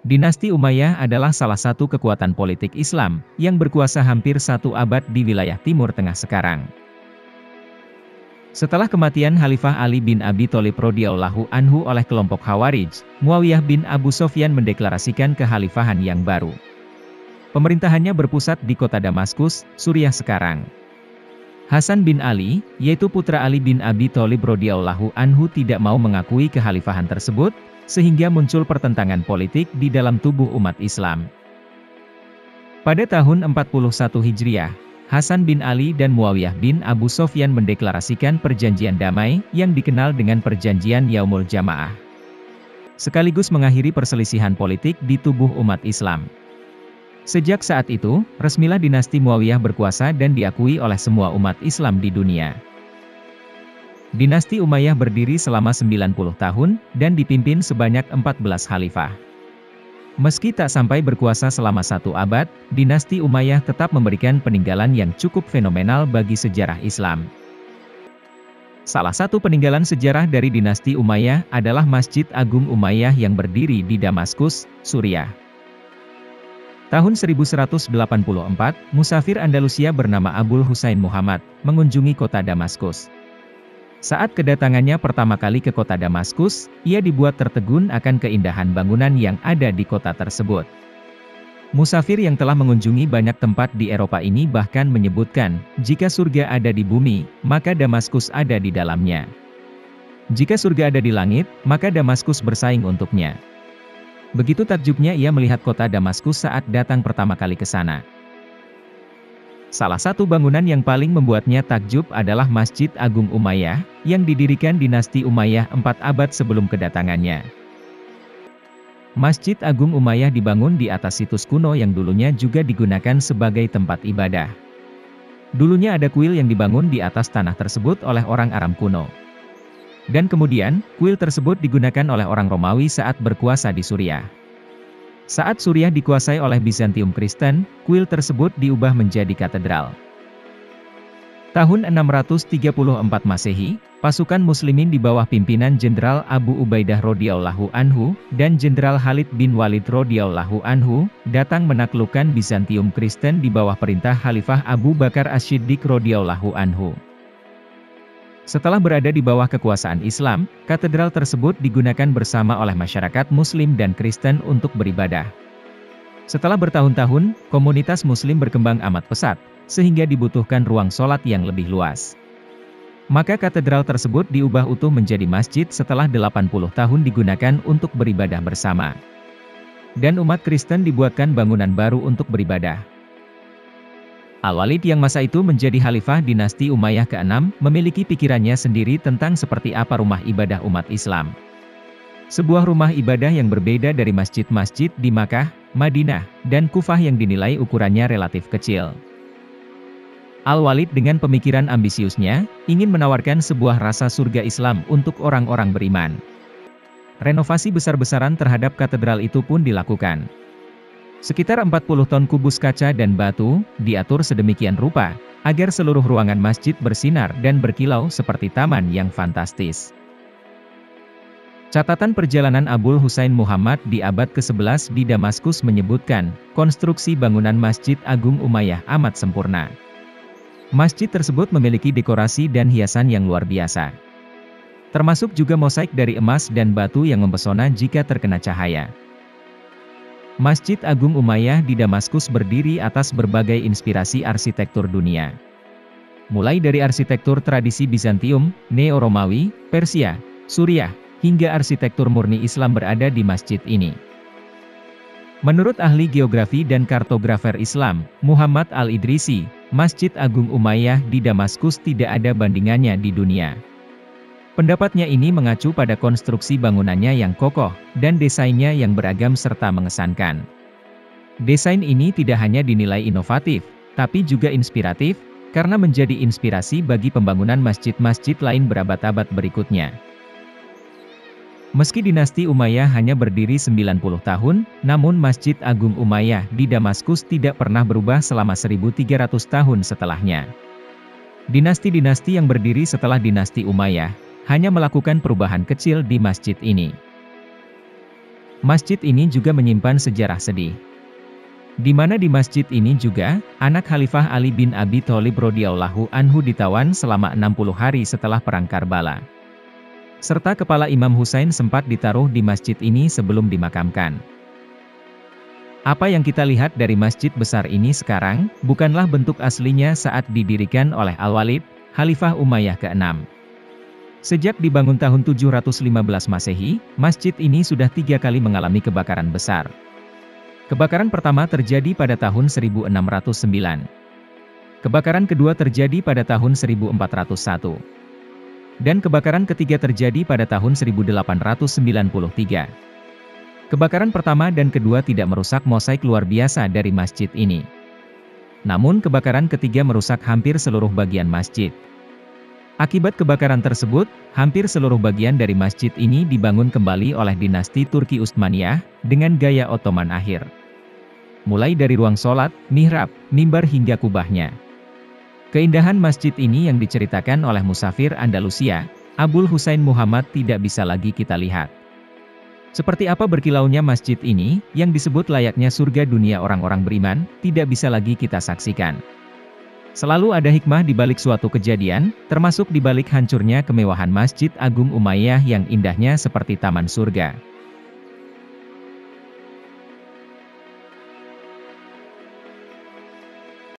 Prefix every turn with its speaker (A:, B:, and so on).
A: Dinasti Umayyah adalah salah satu kekuatan politik Islam, yang berkuasa hampir satu abad di wilayah Timur Tengah sekarang. Setelah kematian Khalifah Ali bin Abi Thalib radhiyallahu anhu oleh kelompok Khawarij, Muawiyah bin Abu Sofyan mendeklarasikan kekhalifahan yang baru. Pemerintahannya berpusat di kota Damaskus, Suriah sekarang. Hasan bin Ali, yaitu putra Ali bin Abi Thalib radhiyallahu anhu tidak mau mengakui kekhalifahan tersebut, sehingga muncul pertentangan politik di dalam tubuh umat Islam. Pada tahun 41 Hijriah, Hasan bin Ali dan Muawiyah bin Abu Sofyan mendeklarasikan perjanjian damai yang dikenal dengan Perjanjian Yaumul Jamaah. Sekaligus mengakhiri perselisihan politik di tubuh umat Islam. Sejak saat itu, resmilah dinasti Muawiyah berkuasa dan diakui oleh semua umat Islam di dunia. Dinasti Umayyah berdiri selama 90 tahun, dan dipimpin sebanyak 14 khalifah. Meski tak sampai berkuasa selama satu abad, dinasti Umayyah tetap memberikan peninggalan yang cukup fenomenal bagi sejarah Islam. Salah satu peninggalan sejarah dari dinasti Umayyah adalah Masjid Agung Umayyah yang berdiri di Damaskus, Suriah. Tahun 1184, musafir Andalusia bernama Abul Husain Muhammad, mengunjungi kota Damaskus. Saat kedatangannya pertama kali ke kota Damaskus, ia dibuat tertegun akan keindahan bangunan yang ada di kota tersebut. Musafir yang telah mengunjungi banyak tempat di Eropa ini bahkan menyebutkan, jika surga ada di bumi, maka Damaskus ada di dalamnya. Jika surga ada di langit, maka Damaskus bersaing untuknya. Begitu takjubnya ia melihat kota Damaskus saat datang pertama kali ke sana. Salah satu bangunan yang paling membuatnya takjub adalah Masjid Agung Umayyah, yang didirikan dinasti Umayyah 4 abad sebelum kedatangannya. Masjid Agung Umayyah dibangun di atas situs kuno yang dulunya juga digunakan sebagai tempat ibadah. Dulunya ada kuil yang dibangun di atas tanah tersebut oleh orang Aram kuno. Dan kemudian, kuil tersebut digunakan oleh orang Romawi saat berkuasa di Suriah. Saat Suriah dikuasai oleh Bizantium Kristen, kuil tersebut diubah menjadi katedral. Tahun 634 Masehi, pasukan Muslimin di bawah pimpinan Jenderal Abu Ubaidah radhiyallahu anhu dan Jenderal Khalid bin Walid radhiyallahu anhu datang menaklukkan Bizantium Kristen di bawah perintah Khalifah Abu Bakar Asy-Syiddiq radhiyallahu anhu. Setelah berada di bawah kekuasaan Islam, katedral tersebut digunakan bersama oleh masyarakat Muslim dan Kristen untuk beribadah. Setelah bertahun-tahun, komunitas Muslim berkembang amat pesat, sehingga dibutuhkan ruang sholat yang lebih luas. Maka katedral tersebut diubah utuh menjadi masjid setelah 80 tahun digunakan untuk beribadah bersama. Dan umat Kristen dibuatkan bangunan baru untuk beribadah. Al-Walid yang masa itu menjadi khalifah dinasti Umayyah ke-6, memiliki pikirannya sendiri tentang seperti apa rumah ibadah umat Islam. Sebuah rumah ibadah yang berbeda dari masjid-masjid di Makkah, Madinah, dan Kufah yang dinilai ukurannya relatif kecil. Al-Walid dengan pemikiran ambisiusnya, ingin menawarkan sebuah rasa surga Islam untuk orang-orang beriman. Renovasi besar-besaran terhadap katedral itu pun dilakukan. Sekitar 40 ton kubus kaca dan batu, diatur sedemikian rupa, agar seluruh ruangan masjid bersinar dan berkilau seperti taman yang fantastis. Catatan perjalanan Abul Husain Muhammad di abad ke-11 di Damaskus menyebutkan, konstruksi bangunan Masjid Agung Umayyah amat sempurna. Masjid tersebut memiliki dekorasi dan hiasan yang luar biasa. Termasuk juga mosaik dari emas dan batu yang mempesona jika terkena cahaya. Masjid Agung Umayyah di Damaskus berdiri atas berbagai inspirasi arsitektur dunia. Mulai dari arsitektur tradisi Bizantium, Neo-Romawi, Persia, Suriah, hingga arsitektur murni Islam berada di masjid ini. Menurut ahli geografi dan kartografer Islam, Muhammad Al-Idrisi, Masjid Agung Umayyah di Damaskus tidak ada bandingannya di dunia. Pendapatnya ini mengacu pada konstruksi bangunannya yang kokoh, dan desainnya yang beragam serta mengesankan. Desain ini tidak hanya dinilai inovatif, tapi juga inspiratif, karena menjadi inspirasi bagi pembangunan masjid-masjid lain berabad-abad berikutnya. Meski dinasti Umayyah hanya berdiri 90 tahun, namun Masjid Agung Umayyah di Damaskus tidak pernah berubah selama 1300 tahun setelahnya. Dinasti-dinasti yang berdiri setelah dinasti Umayyah, hanya melakukan perubahan kecil di masjid ini. Masjid ini juga menyimpan sejarah sedih. Di mana di masjid ini juga, anak Khalifah Ali bin Abi Thalib radhiyallahu anhu ditawan selama 60 hari setelah Perang Karbala. Serta kepala Imam Husain sempat ditaruh di masjid ini sebelum dimakamkan. Apa yang kita lihat dari masjid besar ini sekarang, bukanlah bentuk aslinya saat didirikan oleh Al-Walid, Khalifah Umayyah ke-6. Sejak dibangun tahun 715 Masehi, masjid ini sudah 3 kali mengalami kebakaran besar. Kebakaran pertama terjadi pada tahun 1609. Kebakaran kedua terjadi pada tahun 1401. Dan kebakaran ketiga terjadi pada tahun 1893. Kebakaran pertama dan kedua tidak merusak mosaik luar biasa dari masjid ini. Namun kebakaran ketiga merusak hampir seluruh bagian masjid. Akibat kebakaran tersebut, hampir seluruh bagian dari masjid ini dibangun kembali oleh dinasti Turki Utsmaniyah, dengan gaya Ottoman akhir. Mulai dari ruang sholat, mihrab, mimbar hingga kubahnya. Keindahan masjid ini yang diceritakan oleh musafir Andalusia, Abul Husain Muhammad tidak bisa lagi kita lihat. Seperti apa berkilaunya masjid ini, yang disebut layaknya surga dunia orang-orang beriman, tidak bisa lagi kita saksikan. Selalu ada hikmah di balik suatu kejadian, termasuk di balik hancurnya kemewahan Masjid Agung Umayyah yang indahnya seperti taman surga.